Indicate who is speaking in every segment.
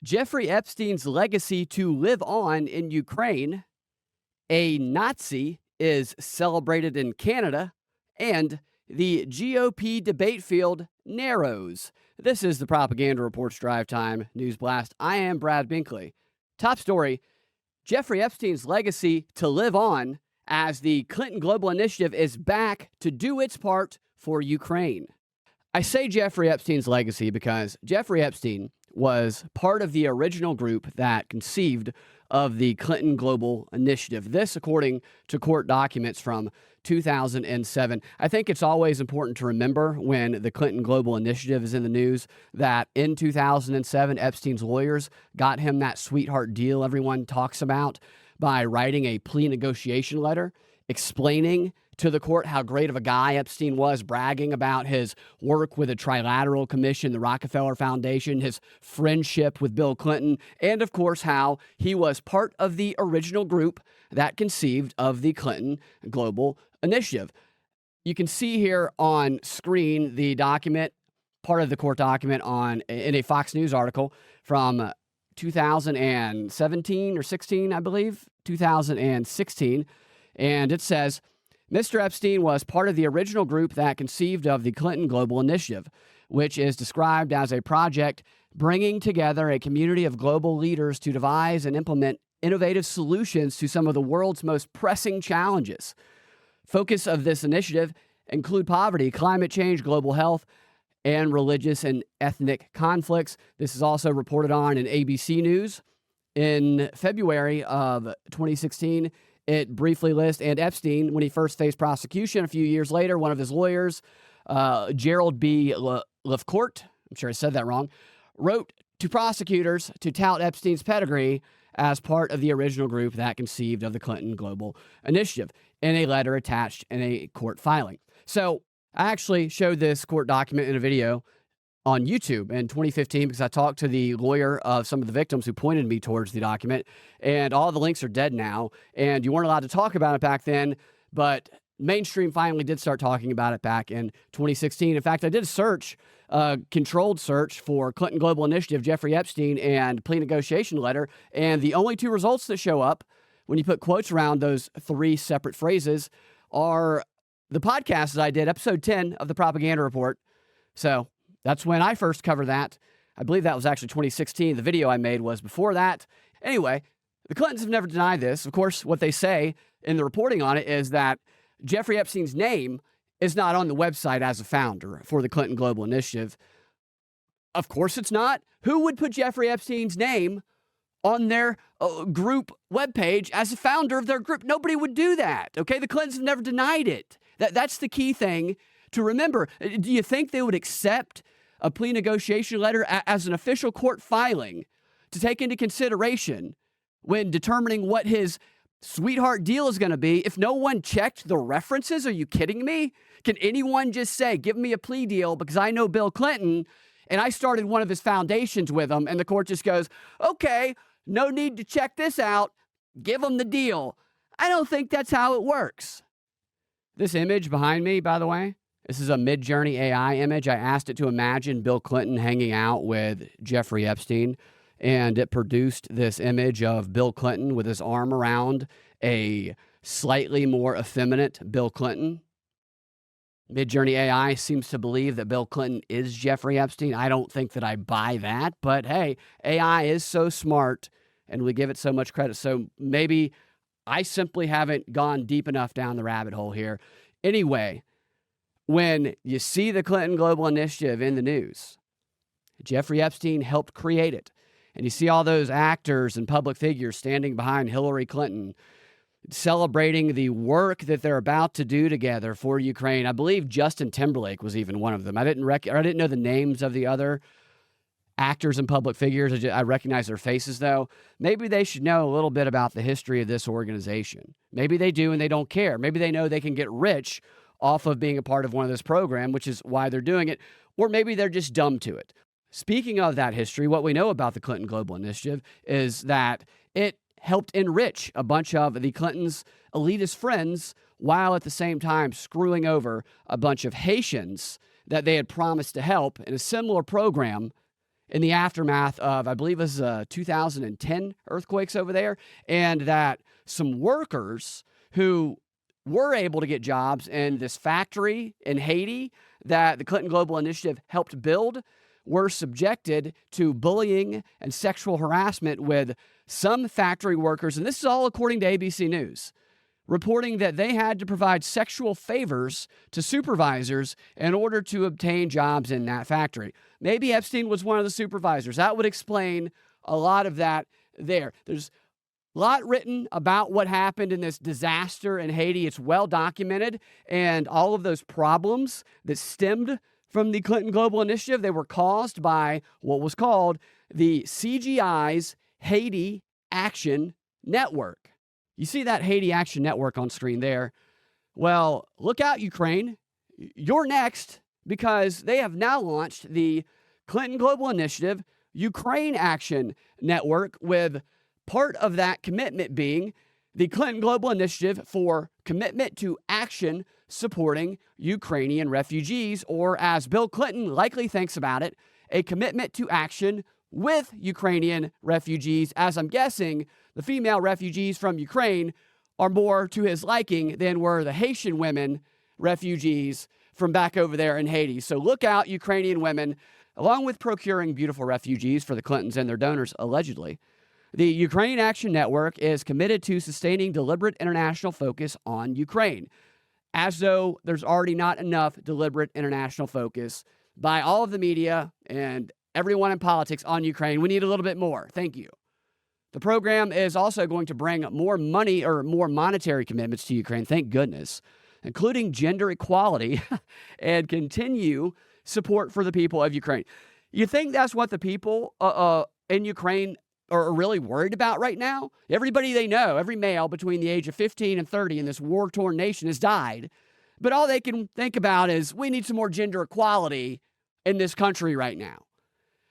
Speaker 1: Jeffrey Epstein's legacy to live on in Ukraine, a Nazi is celebrated in Canada, and the GOP debate field narrows. This is the Propaganda Report's Drive Time News Blast. I am Brad Binkley. Top story, Jeffrey Epstein's legacy to live on as the Clinton Global Initiative is back to do its part for Ukraine. I say Jeffrey Epstein's legacy because Jeffrey Epstein was part of the original group that conceived of the Clinton Global Initiative. This, according to court documents from 2007. I think it's always important to remember when the Clinton Global Initiative is in the news that in 2007, Epstein's lawyers got him that sweetheart deal everyone talks about by writing a plea negotiation letter explaining to the court how great of a guy Epstein was, bragging about his work with the Trilateral Commission, the Rockefeller Foundation, his friendship with Bill Clinton, and of course how he was part of the original group that conceived of the Clinton Global Initiative. You can see here on screen the document, part of the court document in a Fox News article from 2017 or 16, I believe, 2016, and it says, Mr. Epstein was part of the original group that conceived of the Clinton Global Initiative, which is described as a project bringing together a community of global leaders to devise and implement innovative solutions to some of the world's most pressing challenges. Focus of this initiative include poverty, climate change, global health, and religious and ethnic conflicts. This is also reported on in ABC News. In February of 2016, it briefly lists, and Epstein, when he first faced prosecution a few years later, one of his lawyers, Gerald B. Lefcourt, I'm sure I said that wrong, wrote to prosecutors to tout Epstein's pedigree as part of the original group that conceived of the Clinton Global Initiative in a letter attached in a court filing. So I actually showed this court document in a video on YouTube in 2015 because I talked to the lawyer of some of the victims who pointed me towards the document, and all the links are dead now, and you weren't allowed to talk about it back then, but mainstream finally did start talking about it back in 2016. In fact, I did a search, controlled search for Clinton Global Initiative, Jeffrey Epstein, and plea negotiation letter, and the only two results that show up when you put quotes around those three separate phrases are the podcast that I did, episode 10 of the Propaganda Report. So that's when I first covered that. I believe that was actually 2016. The video I made was before that. Anyway, the Clintons have never denied this. Of course, what they say in the reporting on it is that Jeffrey Epstein's name is not on the website as a founder for the Clinton Global Initiative. Of course it's not. Who would put Jeffrey Epstein's name on their group webpage as a founder of their group? Nobody would do that, okay? The Clintons have never denied it. That's the key thing to remember. Do you think they would accept a plea negotiation letter as an official court filing to take into consideration when determining what his sweetheart deal is going to be if no one checked the references? Are you kidding me? Can anyone just say, give me a plea deal because I know Bill Clinton and I started one of his foundations with him, and the court just goes, okay, no need to check this out, give him the deal? I don't think that's how it works. This image behind me, by the way, this is a Midjourney AI image. I asked it to imagine Bill Clinton hanging out with Jeffrey Epstein, and it produced this image of Bill Clinton with his arm around a slightly more effeminate Bill Clinton. Midjourney AI seems to believe that Bill Clinton is Jeffrey Epstein. I don't think that I buy that, but hey, AI is so smart, and we give it so much credit. So maybe I simply haven't gone deep enough down the rabbit hole here. Anyway, when you see the Clinton Global Initiative in the news, Jeffrey Epstein helped create it. And you see all those actors and public figures standing behind Hillary Clinton, celebrating the work that they're about to do together for Ukraine. I believe Justin Timberlake was even one of them. I didn't know the names of the other actors and public figures. I recognize their faces, though. Maybe they should know a little bit about the history of this organization. Maybe they do and they don't care. Maybe they know they can get rich off of being a part of one of this program, which is why they're doing it. Or maybe they're just dumb to it. Speaking of that history, what we know about the Clinton Global Initiative is that it helped enrich a bunch of the Clintons' elitist friends while at the same time screwing over a bunch of Haitians that they had promised to help in a similar program in the aftermath of, I believe it was 2010 earthquakes over there, and that some workers who were able to get jobs in this factory in Haiti that the Clinton Global Initiative helped build were subjected to bullying and sexual harassment, with some factory workers, and this is all according to ABC News, reporting that they had to provide sexual favors to supervisors in order to obtain jobs in that factory. Maybe Epstein was one of the supervisors. That would explain a lot of that there. There's a lot written about what happened in this disaster in Haiti. It's well documented, and all of those problems that stemmed from the Clinton Global Initiative, they were caused by what was called the CGI's Haiti Action Network. You see that Haiti Action Network on screen there. Well, look out, Ukraine. You're next, because they have now launched the Clinton Global Initiative Ukraine Action Network, with part of that commitment being the Clinton Global Initiative for Commitment to Action Supporting Ukrainian Refugees, or as Bill Clinton likely thinks about it, a commitment to action with Ukrainian refugees, as I'm guessing the female refugees from Ukraine are more to his liking than were the Haitian women refugees from back over there in Haiti. So look out, Ukrainian women. Along with procuring beautiful refugees for the Clintons and their donors, allegedly, the Ukraine Action Network is committed to sustaining deliberate international focus on Ukraine, as though there's already not enough deliberate international focus by all of the media and everyone in politics on Ukraine. We need a little bit more. Thank you. The program is also going to bring more money, or more monetary commitments to Ukraine, thank goodness, including gender equality and continue support for the people of Ukraine. You think that's what the people in Ukraine are really worried about right now? Everybody they know, every male between the age of 15 and 30 in this war-torn nation has died, but all they can think about is, we need some more gender equality in this country right now.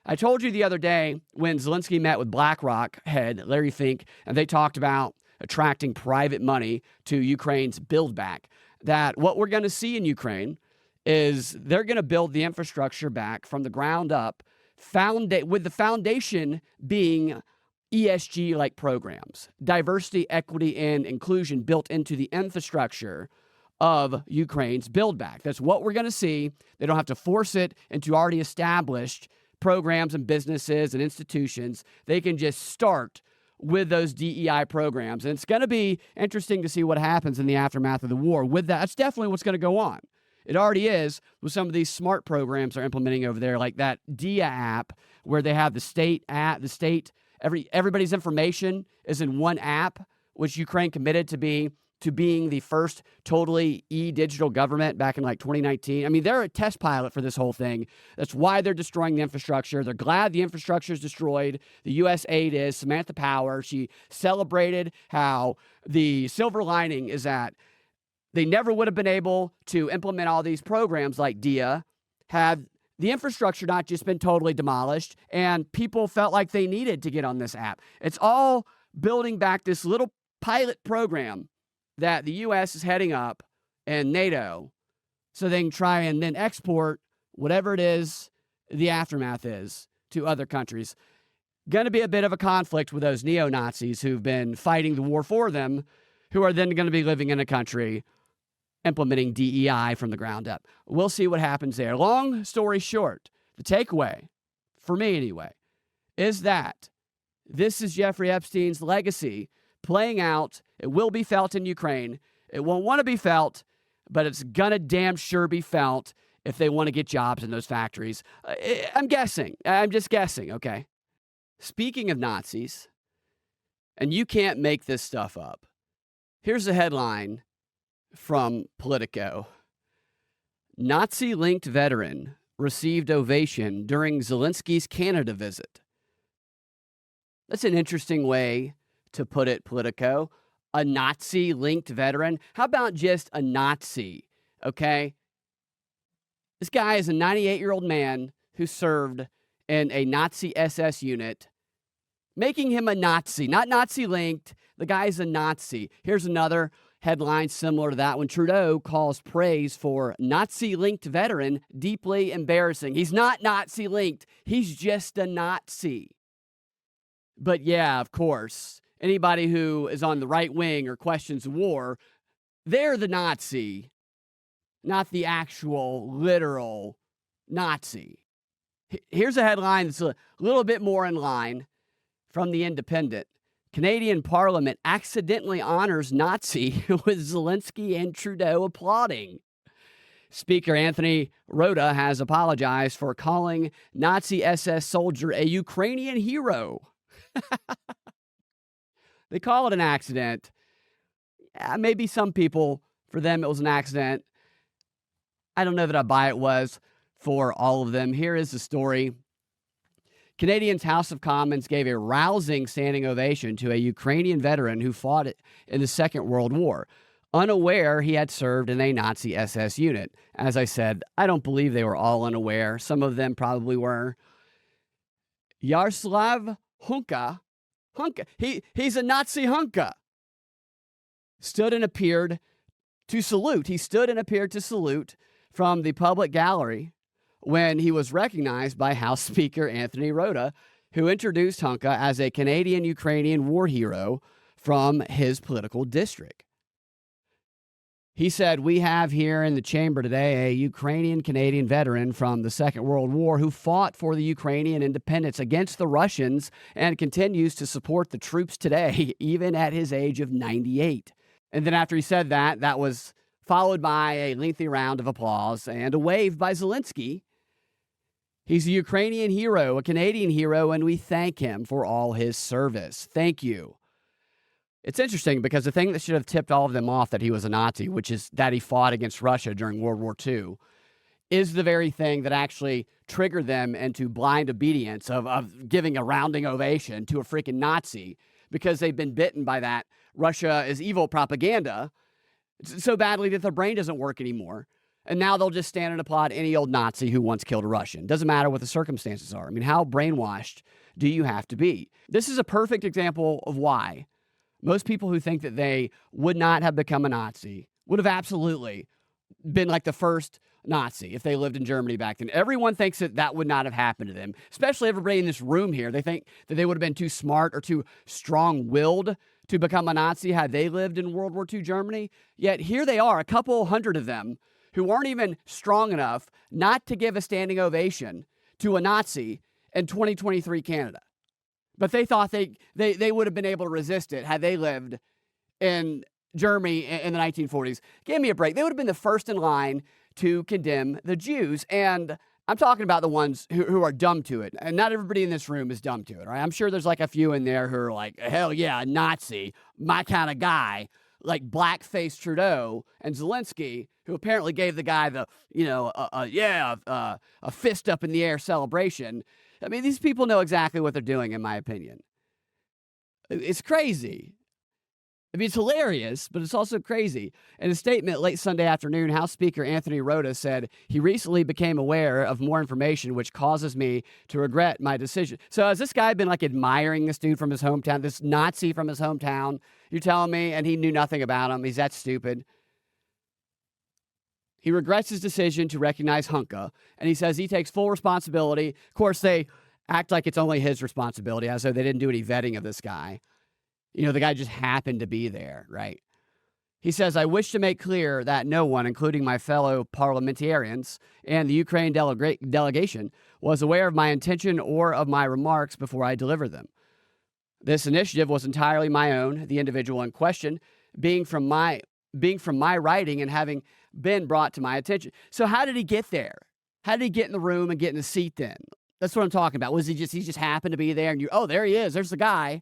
Speaker 1: I told you the other day when Zelensky met with BlackRock head Larry Fink, and they talked about attracting private money to Ukraine's Build Back, that what we're going to see in Ukraine is they're going to build the infrastructure back from the ground up, with the foundation being ESG-like programs, diversity, equity, and inclusion built into the infrastructure of Ukraine's Build Back. That's what we're going to see. They don't have to force it into already established programs and businesses and institutions. They can just start with those DEI programs. And it's going to be interesting to see what happens in the aftermath of the war with that. That's definitely what's going to go on. It already is with some of these smart programs they're implementing over there, like that DIA app, where they have the state, everybody's information is in one app, which Ukraine committed to being the first totally digital government back in like 2019. I mean, they're a test pilot for this whole thing. That's why they're destroying the infrastructure. They're glad the infrastructure is destroyed. The U.S. aid is. Samantha Power, she celebrated how the silver lining is that they never would have been able to implement all these programs like DIA had the infrastructure not just been totally demolished and people felt like they needed to get on this app. It's all building back this little pilot program that the U.S. is heading up and NATO, so they can try and then export whatever it is the aftermath is to other countries. Going to be a bit of a conflict with those neo-Nazis who've been fighting the war for them, who are then going to be living in a country implementing DEI from the ground up. We'll see what happens there. Long story short, the takeaway, for me anyway, is that this is Jeffrey Epstein's legacy playing out. It will be felt in Ukraine. It won't want to be felt, but it's gonna damn sure be felt if they want to get jobs in those factories. I'm guessing. I'm just guessing, okay? Speaking of Nazis, and you can't make this stuff up, here's a headline from Politico. Nazi-linked veteran received ovation during Zelensky's Canada visit. That's an interesting way to put it, Politico. A Nazi-linked veteran? How about just a Nazi, okay? This guy is a 98-year-old man who served in a Nazi SS unit, making him a Nazi, not Nazi-linked. The guy's a Nazi. Here's another Headline similar to that when Trudeau calls praise for Nazi-linked veteran deeply embarrassing. He's not Nazi-linked. He's just a Nazi. But yeah, of course, anybody who is on the right wing or questions war, they're the Nazi, not the actual literal Nazi. Here's a headline that's a little bit more in line from The Independent. Canadian Parliament accidentally honors Nazi with Zelensky and Trudeau applauding. Speaker Anthony Rota has apologized for calling Nazi SS soldier a Ukrainian hero. They call it an accident. Maybe some people, for them, it was an accident. I don't know that I buy it was for all of them. Here is the story. Canadians' House of Commons gave a rousing standing ovation to a Ukrainian veteran who fought in the Second World War, unaware he had served in a Nazi SS unit. As I said, I don't believe they were all unaware. Some of them probably were. Yaroslav Hunka, he's a Nazi Hunka, stood and appeared to salute. He stood and appeared to salute from the public gallery when he was recognized by House Speaker Anthony Rota, who introduced Hunka as a Canadian-Ukrainian war hero from his political district. He said, "We have here in the chamber today a Ukrainian-Canadian veteran from the Second World War who fought for the Ukrainian independence against the Russians and continues to support the troops today, even at his age of 98. And then after he said that, that was followed by a lengthy round of applause and a wave by Zelensky. He's a Ukrainian hero, a Canadian hero, and we thank him for all his service. Thank you. It's interesting because the thing that should have tipped all of them off that he was a Nazi, which is that he fought against Russia during World War II, is the very thing that actually triggered them into blind obedience of giving a rounding ovation to a freaking Nazi because they've been bitten by that Russia is evil propaganda so badly that their brain doesn't work anymore. And now they'll just stand and applaud any old Nazi who once killed a Russian. Doesn't matter what the circumstances are. I mean, how brainwashed do you have to be? This is a perfect example of why most people who think that they would not have become a Nazi would have absolutely been like the first Nazi if they lived in Germany back then. Everyone thinks that that would not have happened to them, especially everybody in this room here. They think that they would have been too smart or too strong-willed to become a Nazi had they lived in World War II Germany. Yet here they are, a couple hundred of them, who weren't even strong enough not to give a standing ovation to a Nazi in 2023 Canada. But they thought they would have been able to resist it had they lived in Germany in the 1940s. Give me a break. They would have been the first in line to condemn the Jews. And I'm talking about the ones who are dumb to it. And not everybody in this room is dumb to it, right? I'm sure there's like a few in there who are like, hell yeah, a Nazi, my kind of guy. Like blackface Trudeau and Zelensky, who apparently gave the guy the, a fist up in the air celebration. I mean, these people know exactly what they're doing, in my opinion. It's crazy. I mean, it's hilarious, but it's also crazy. In a statement late Sunday afternoon, House Speaker Anthony Rota said he recently became aware of more information which causes me to regret my decision. So has this guy been like admiring this dude from his hometown, this Nazi from his hometown? You're telling me? And he knew nothing about him. He's that stupid. He regrets his decision to recognize Hunka, and he says he takes full responsibility. Of course, they act like it's only his responsibility, as though they didn't do any vetting of this guy. You know, the guy just happened to be there, right? He says, I wish to make clear that no one, including my fellow parliamentarians and the Ukraine delegation, was aware of my intention or of my remarks before I delivered them. This initiative was entirely my own, the individual in question, being from my writing and having been brought to my attention. So how did he get there? How did he get in the room and get in the seat then? That's what I'm talking about. Was he just happened to be there and there he is. There's the guy.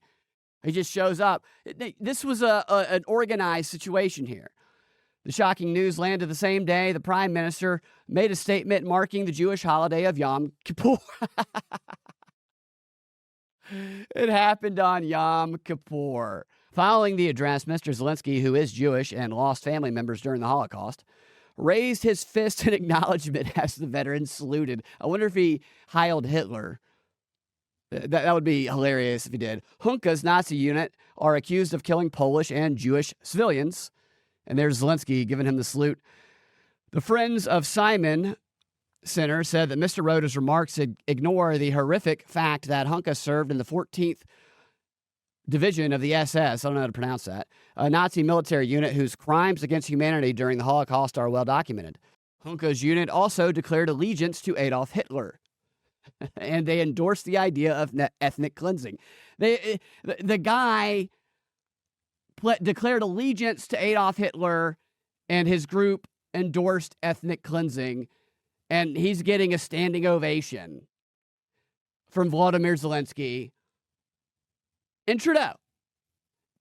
Speaker 1: He just shows up. This was an organized situation here. The shocking news landed the same day the prime minister made a statement marking the Jewish holiday of Yom Kippur. It happened on Yom Kippur. Following the address, Mr. Zelensky, who is Jewish and lost family members during the Holocaust, raised his fist in acknowledgement as the veteran saluted. I wonder if he Heiled Hitler. That would be hilarious if he did. Hunka's Nazi unit are accused of killing Polish and Jewish civilians And there's Zelensky giving him the salute. The Friends of Simon Center said that Mr. Rota's remarks ignore the horrific fact that Hunka served in the 14th Division of the SS, I don't know how to pronounce that, a Nazi military unit whose crimes against humanity during the Holocaust are well documented. Hunka's unit also declared allegiance to Adolf Hitler, and they endorsed the idea of ethnic cleansing. The guy declared allegiance to Adolf Hitler, and his group endorsed ethnic cleansing, and he's getting a standing ovation from Volodymyr Zelensky and Trudeau.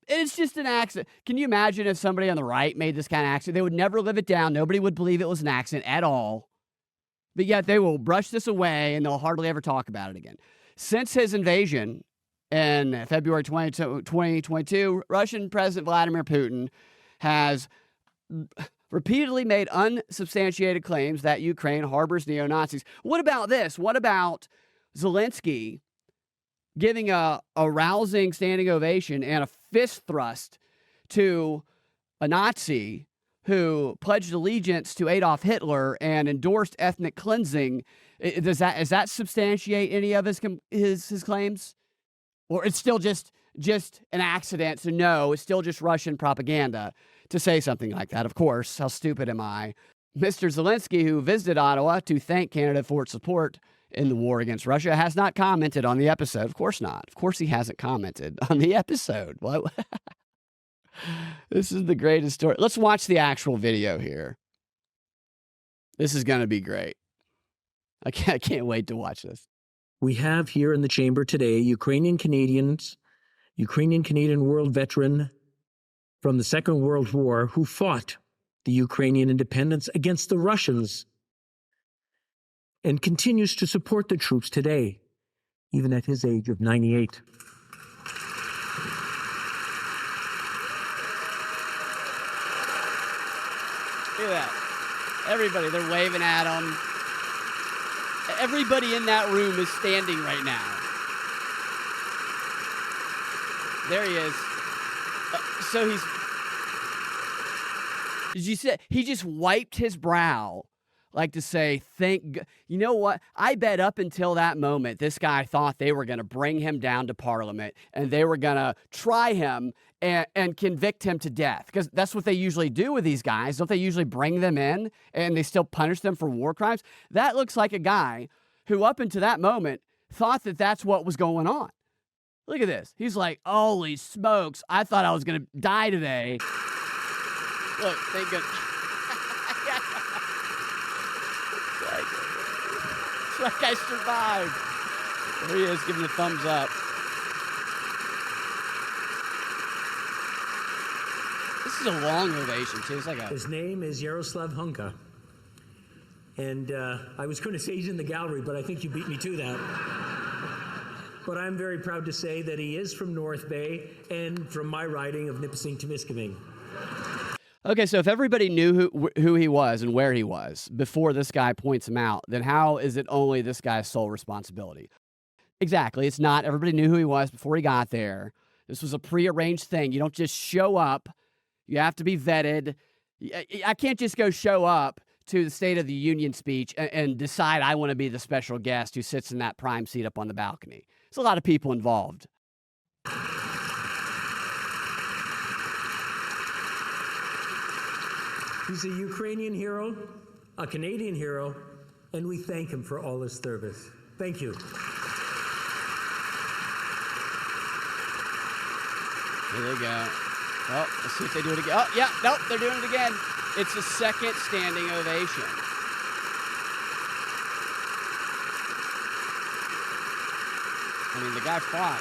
Speaker 1: It's just an accident. Can you imagine if somebody on the right made this kind of accident? They would never live it down. Nobody would believe it was an accident at all. But yet they will brush this away and they'll hardly ever talk about it again. Since his invasion in February 2022, Russian President Vladimir Putin has repeatedly made unsubstantiated claims that Ukraine harbors neo-Nazis. What about this? What about Zelensky giving a rousing standing ovation and a fist thrust to a Nazi who pledged allegiance to Adolf Hitler and endorsed ethnic cleansing? Does that substantiate any of his claims? Or it's still just an accident? So no, it's still just Russian propaganda to say something like that. Of course, how stupid am I? Mr. Zelensky, who visited Ottawa to thank Canada for its support in the war against Russia, has not commented on the episode. Of course not. Of course he hasn't commented on the episode. What? This is the greatest story. Let's watch the actual video here. This is going to be great. I can't wait to watch this.
Speaker 2: We have here in the chamber today Ukrainian Canadian world veteran from the Second World War who fought the Ukrainian independence against the Russians and continues to support the troops today, even at his age of 98.
Speaker 1: Look at that. Everybody, they're waving at him. Everybody in that room is standing right now. There he is. So did you see, he just wiped his brow like to say, you know what? I bet up until that moment, this guy thought they were going to bring him down to Parliament and they were going to try him and convict him to death. Because that's what they usually do with these guys. Don't they usually bring them in and they still punish them for war crimes? That looks like a guy who up until that moment thought that that's what was going on. Look at this. He's like, holy smokes, I thought I was going to die today. Look, thank goodness. It's like I survived. There he is, giving the thumbs up. This is a long ovation, too. It's like
Speaker 2: His name is Yaroslav Hunka. And I was going to say he's in the gallery, but I think you beat me to that. But I'm very proud to say that he is from North Bay and from my riding of Nipissing-Temiskaming.
Speaker 1: Okay, so if everybody knew who he was and where he was before this guy points him out, then how is it only this guy's sole responsibility? Exactly. It's not. Everybody knew who he was before he got there. This was a prearranged thing. You don't just show up. You have to be vetted. I can't just go show up to the State of the Union speech and decide I want to be the special guest who sits in that prime seat up on the balcony. There's a lot of people involved.
Speaker 2: He's a Ukrainian hero, a Canadian hero, and we thank him for all his service. Thank you.
Speaker 1: Here they go. Oh, let's see if they do it again. Oh, yeah, nope, they're doing it again. It's a second standing ovation. I mean, the guy fought.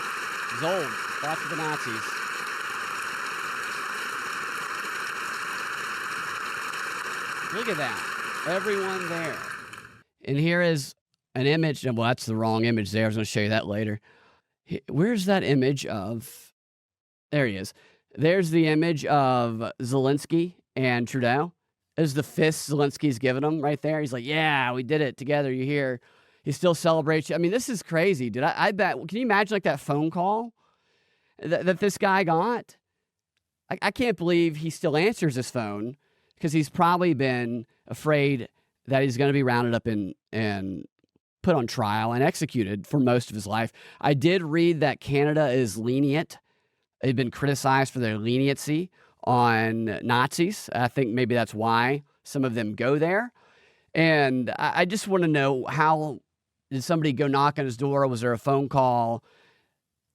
Speaker 1: He's old. Fought for the Nazis. Look at that. Everyone there. And here is an image. Well, that's the wrong image there. I was going to show you that later. Where's that image of... There he is. There's the image of Zelensky and Trudeau. There's the fist Zelensky's giving him right there. He's like, yeah, we did it together. You hear? He still celebrates. I mean, this is crazy, dude. I bet. Can you imagine like that phone call that this guy got? I can't believe he still answers his phone because he's probably been afraid that he's going to be rounded up and put on trial and executed for most of his life. I did read that Canada is lenient. They've been criticized for their leniency on Nazis. I think maybe that's why some of them go there. And I just want to know, how did somebody go knock on his door? Was there a phone call?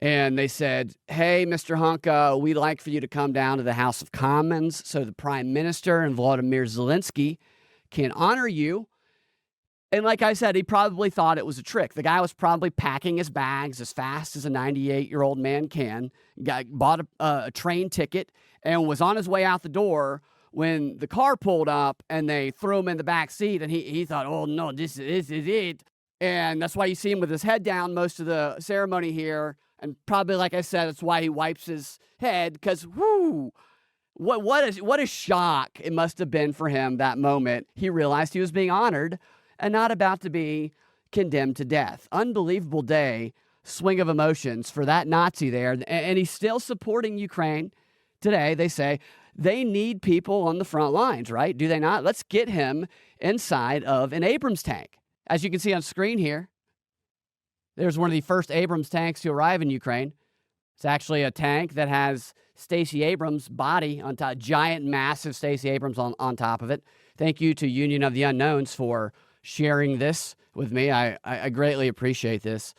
Speaker 1: And they said, hey, Mr. Honka, we'd like for you to come down to the House of Commons so the Prime Minister and Volodymyr Zelensky can honor you. And like I said, he probably thought it was a trick. The guy was probably packing his bags as fast as a 98-year-old man can, bought a train ticket, and was on his way out the door when the car pulled up and they threw him in the back seat. And he thought, oh, no, this is it. And that's why you see him with his head down most of the ceremony here. And probably, like I said, that's why he wipes his head, because, whoo, what a shock it must have been for him that moment. He realized he was being honored and not about to be condemned to death. Unbelievable day, swing of emotions for that Nazi there. And he's still supporting Ukraine today. They say they need people on the front lines, right? Do they not? Let's get him inside of an Abrams tank. As you can see on screen here, there's one of the first Abrams tanks to arrive in Ukraine. It's actually a tank that has Stacey Abrams' body on top, giant, massive Stacey Abrams on top of it. Thank you to Union of the Unknowns for sharing this with me. I greatly appreciate this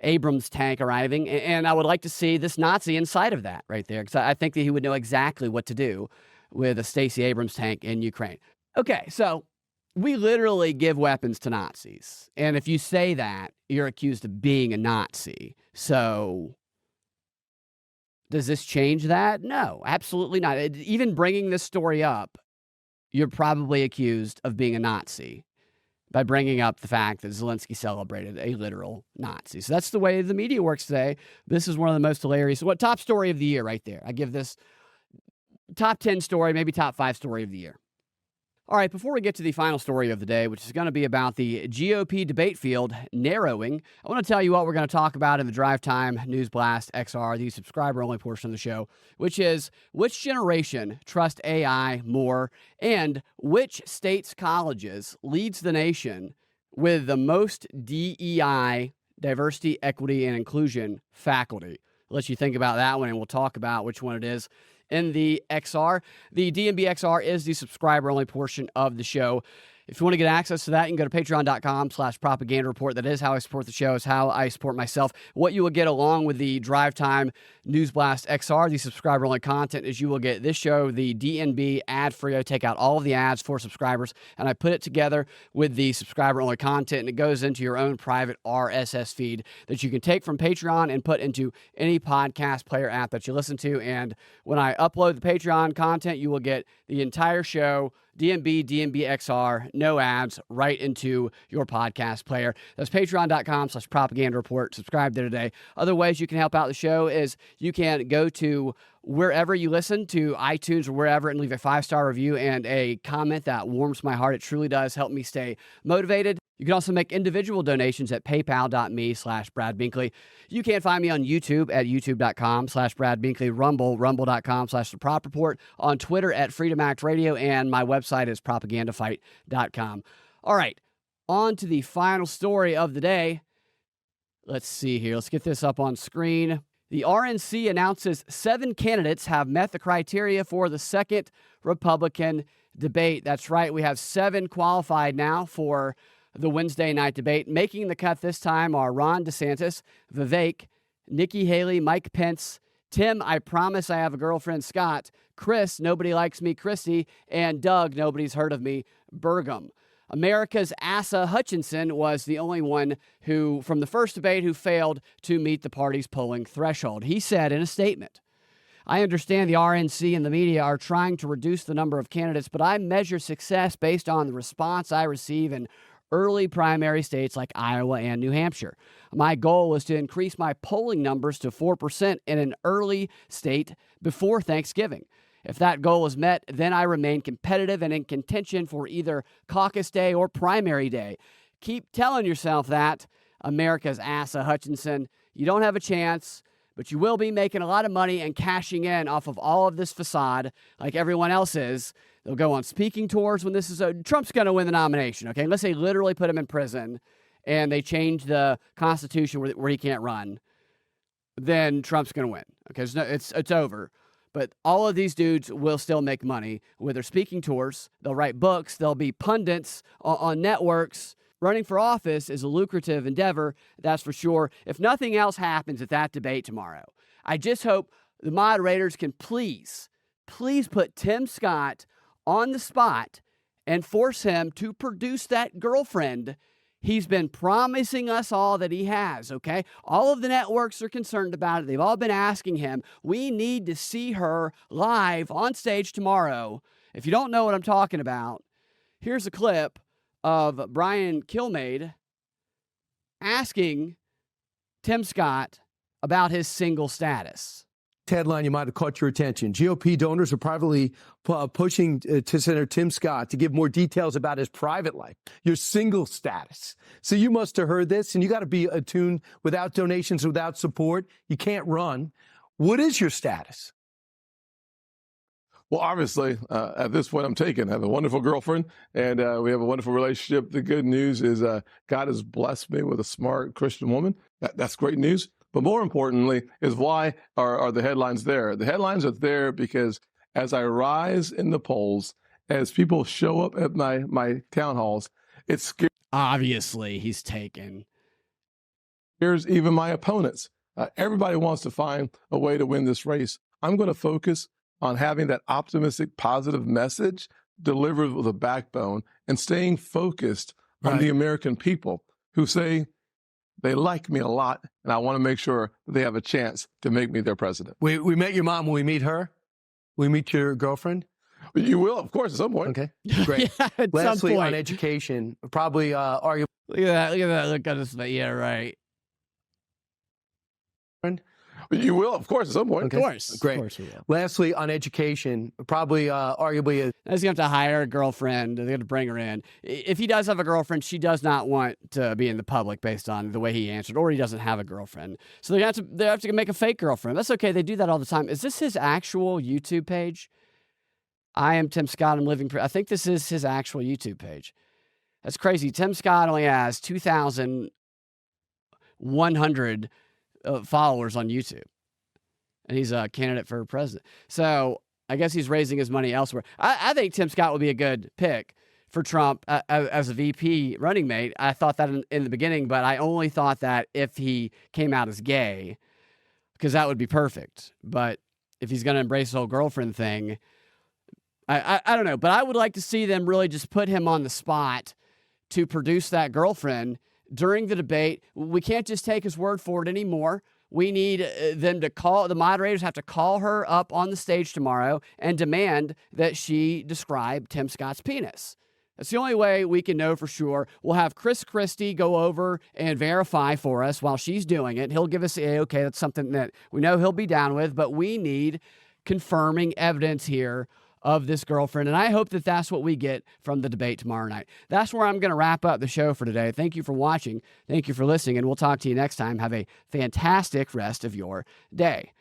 Speaker 1: Abrams tank arriving. And I would like to see this Nazi inside of that right there, because I think that he would know exactly what to do with a Stacey Abrams tank in Ukraine. Okay, so we literally give weapons to Nazis. And if you say that, you're accused of being a Nazi. So does this change that? No, absolutely not. Even bringing this story up, you're probably accused of being a Nazi by bringing up the fact that Zelensky celebrated a literal Nazi. So that's the way the media works today. This is one of the most hilarious. What top story of the year right there? I give this top 10 story, maybe top 5 story of the year. All right, before we get to the final story of the day, which is going to be about the GOP debate field narrowing, I want to tell you what we're going to talk about in the Drive Time News Blast XR, the subscriber-only portion of the show, which is which generation trust AI more and which state's colleges leads the nation with the most DEI, diversity, equity, and inclusion faculty. I'll let you think about that one, and we'll talk about which one it is in the XR. The DNB XR is the subscriber-only portion of the show. If you want to get access to that, you can go to patreon.com/propaganda report. That is how I support the show, is how I support myself. What you will get along with the Drive Time News Blast XR, the subscriber-only content, is you will get this show, the DNB ad-free. I take out all of the ads for subscribers, and I put it together with the subscriber-only content, and it goes into your own private RSS feed that you can take from Patreon and put into any podcast player app that you listen to. And when I upload the Patreon content, you will get the entire show, DNB XR, no ads, right into your podcast player. That's patreon.com/propaganda report. Subscribe there today. Other ways you can help out the show is you can go to wherever you listen, to iTunes or wherever, and leave a 5-star review and a comment that warms my heart. It truly does help me stay motivated. You can also make individual donations at paypal.me/Brad Binkley. You can find me on YouTube at youtube.com/Brad Binkley, rumble.com/The Prop Report, on Twitter at Freedom Act Radio, and my website is propagandafight.com. All right, on to the final story of the day. Let's see here. Let's get this up on screen. The RNC announces 7 candidates have met the criteria for the second Republican debate. That's right. We have 7 qualified now for the Wednesday night debate. Making the cut this time are Ron DeSantis, Vivek, Nikki Haley, Mike Pence, Tim, I promise I have a girlfriend, Scott, Chris, nobody likes me, Christie, and Doug, nobody's heard of me, Burgum. America's Asa Hutchinson was the only one who, from the first debate, who failed to meet the party's polling threshold. He said in a statement, I understand the RNC and the media are trying to reduce the number of candidates, but I measure success based on the response I receive in early primary states like Iowa and New Hampshire. My goal was to increase my polling numbers to 4% in an early state before Thanksgiving. If that goal is met, then I remain competitive and in contention for either caucus day or primary day. Keep telling yourself that, America's Asa Hutchinson. You don't have a chance but you will be making a lot of money and cashing in off of all of this facade like everyone else is. They'll go on speaking tours when this is Trump's going to win the nomination, okay? Unless they literally put him in prison and they change the Constitution where he can't run, then Trump's going to win, okay? It's over. But all of these dudes will still make money with their speaking tours. They'll write books. They'll be pundits on networks. Running for office is a lucrative endeavor, that's for sure. If nothing else happens at that debate tomorrow, I just hope the moderators can please put Tim Scott on the spot and force him to produce that girlfriend he's been promising us all that he has, okay? All of the networks are concerned about it. They've all been asking him. We need to see her live on stage tomorrow. If you don't know what I'm talking about, here's a clip of Brian Kilmeade asking Tim Scott about his single status.
Speaker 3: Headline you might have caught your attention. GOP donors are privately pushing to Senator Tim Scott to give more details about his private life, your single status. So you must have heard this, and you got to be attuned. Without donations, without support, you can't run. What is your status?
Speaker 4: Well, obviously, at this point, I'm taken. I have a wonderful girlfriend, and we have a wonderful relationship. The good news is God has blessed me with a smart Christian woman. That's great news. But more importantly is why are the headlines there? The headlines are there because as I rise in the polls, as people show up at my town halls, it
Speaker 1: Obviously, he's taken.
Speaker 4: scares even my opponents. Everybody wants to find a way to win this race. I'm going to focus on having that optimistic, positive message delivered with a backbone and staying focused on the American people who say, they like me a lot, and I want to make sure that they have a chance to make me their president.
Speaker 3: We met your mom. Will we meet her? We meet your girlfriend?
Speaker 4: You will, of course, at some point.
Speaker 3: Okay, great.
Speaker 1: Yeah, at
Speaker 3: Lastly,
Speaker 1: some point.
Speaker 3: on education, probably arguably.
Speaker 1: Look at that. Look at this. Yeah, right.
Speaker 4: You will, of course, at some point.
Speaker 3: Okay.
Speaker 1: Of course.
Speaker 3: Great.
Speaker 1: Of course we will.
Speaker 3: Lastly, on education, probably arguably.
Speaker 1: He's going to have to hire a girlfriend. They're going to bring her in. If he does have a girlfriend, she does not want to be in the public based on the way he answered, or he doesn't have a girlfriend. So they have to make a fake girlfriend. That's okay. They do that all the time. Is this his actual YouTube page? I am Tim Scott. I'm living. I think this is his actual YouTube page. That's crazy. Tim Scott only has 2,100 followers on YouTube. And he's a candidate for president. So I guess he's raising his money elsewhere. I think Tim Scott would be a good pick for Trump as a VP running mate. I thought that in the beginning, but I only thought that if he came out as gay, because that would be perfect. But if he's going to embrace the whole girlfriend thing, I don't know. But I would like to see them really just put him on the spot to produce that girlfriend during the debate. We can't just take his word for it anymore. We need them to the moderators have to call her up on the stage tomorrow and demand that she describe Tim Scott's penis. That's the only way we can know for sure. We'll have Chris Christie go over and verify for us while she's doing it. He'll give us the okay, that's something that we know he'll be down with, but we need confirming evidence here of this girlfriend. And I hope that that's what we get from the debate tomorrow night. That's where I'm going to wrap up the show for today. Thank you for watching. Thank you for listening. And we'll talk to you next time. Have a fantastic rest of your day.